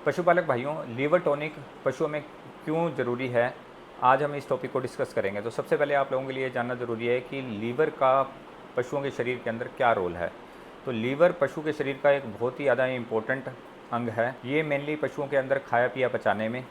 पशुपालक भाइयों, liver tonic पशुओं में क्यों ज़रूरी है, आज हम इस टॉपिक को डिस्कस करेंगे। तो सबसे पहले आप लोगों के लिए जानना ज़रूरी है कि लीवर का पशुओं के शरीर के अंदर क्या रोल है। तो लीवर पशु के शरीर का एक बहुत ही ज़्यादा इम्पोर्टेंट अंग है। ये मेनली पशुओं के अंदर खाया पिया पचाने में,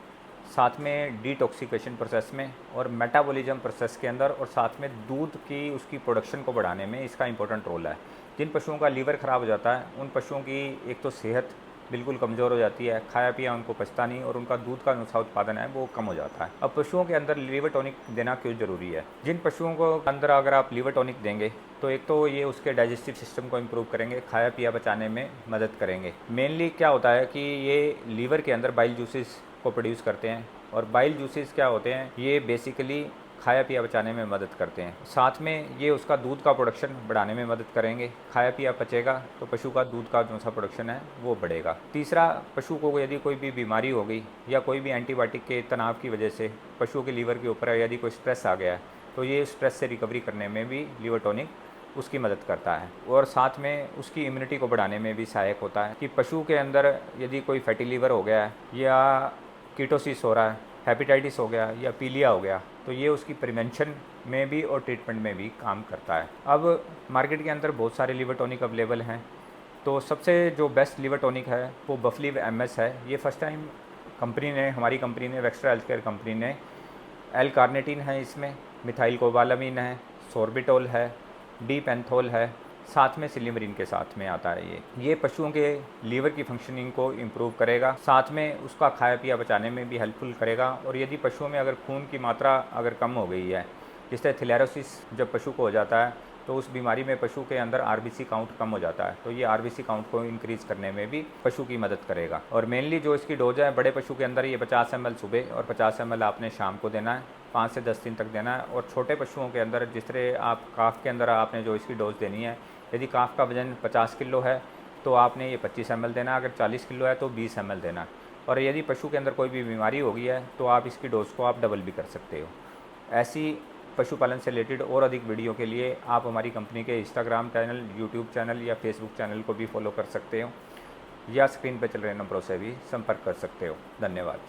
साथ में डिटॉक्सिफिकेशन प्रोसेस में और मेटाबॉलिज्म प्रोसेस के अंदर, और साथ में दूध की उसकी प्रोडक्शन को बढ़ाने में इसका इंपॉर्टेंट रोल है। जिन पशुओं का लीवर ख़राब हो जाता है उन पशुओं की एक तो सेहत बिल्कुल कमज़ोर हो जाती है, खाया पिया उनको पचता नहीं और उनका दूध का जो उत्पादन है वो कम हो जाता है। अब पशुओं के अंदर लीवर टॉनिक देना क्यों ज़रूरी है? जिन पशुओं को अंदर अगर आप लीवर टॉनिक देंगे तो एक तो ये उसके डाइजेस्टिव सिस्टम को इम्प्रूव करेंगे, खाया पिया बचाने में मदद करेंगे। मेनली क्या होता है कि ये लीवर के अंदर बाइल जूसेस को प्रोड्यूस करते हैं, और बाइल जूसेस क्या होते हैं, ये बेसिकली खाया पिया बचाने में मदद करते हैं। साथ में ये उसका दूध का प्रोडक्शन बढ़ाने में मदद करेंगे। खाया पिया पचेगा तो पशु का दूध का जो सा प्रोडक्शन है वो बढ़ेगा। तीसरा, पशु को यदि कोई भी बीमारी हो गई या कोई भी एंटीबायोटिक के तनाव की वजह से पशु के लीवर के ऊपर यदि कोई स्ट्रेस आ गया है तो ये स्ट्रेस से रिकवरी करने में भी लीवर टॉनिक उसकी मदद करता है। और साथ में उसकी इम्यूनिटी को बढ़ाने में भी सहायक होता है कि पशु के अंदर यदि कोई फैटी लीवर हो गया है या कीटोसिस हो रहा है, हेपेटाइटिस हो गया या पीलिया हो गया, तो ये उसकी प्रिवेंशन में भी और ट्रीटमेंट में भी काम करता है। अब मार्केट के अंदर बहुत सारे लीवर टॉनिक अवेलेबल हैं, तो सबसे जो बेस्ट लीवर टॉनिक है वो बफलीव एमएस है। ये फर्स्ट टाइम कंपनी ने, हमारी कंपनी ने, वेक्स्ट्रा हेल्थ केयर कंपनी ने, एल कार्निटीन है इसमें, मिथाइल कोबालामीन है, सोर्बिटोल है, डी पेंथोल है, साथ में सिलिमरीन के साथ में आता है। ये पशुओं के लीवर की फंक्शनिंग को इम्प्रूव करेगा, साथ में उसका खाया पिया बचाने में भी हेल्पफुल करेगा। और यदि पशुओं में अगर खून की मात्रा अगर कम हो गई है, जिस तरह थिलेरोसिस जब पशु को हो जाता है तो उस बीमारी में पशु के अंदर आरबीसी काउंट कम हो जाता है, तो ये आरबीसी काउंट को इंक्रीज़ करने में भी पशु की मदद करेगा। और मेनली जो इसकी डोज है, बड़े पशु के अंदर ये 50 ml सुबह और 50 ml आपने शाम को देना है, 5 से 10 दिन तक देना है। और छोटे पशुओं के अंदर जिस तरह आप काफ के अंदर आपने जो इसकी डोज देनी है, यदि काफ का वजन 50 किलो है तो आपने ये 25 ml देना, अगर 40 किलो है तो 20 ml देना। और यदि पशु के अंदर कोई भी बीमारी हो गई है तो आप इसकी डोज को आप डबल भी कर सकते हो। ऐसी पशुपालन से रिलेटेड और अधिक वीडियो के लिए आप हमारी कंपनी के इंस्टाग्राम चैनल, यूट्यूब चैनल या फेसबुक चैनल को भी फॉलो कर सकते हो, या स्क्रीन पर चल रहे नंबरों से भी संपर्क कर सकते हो। धन्यवाद।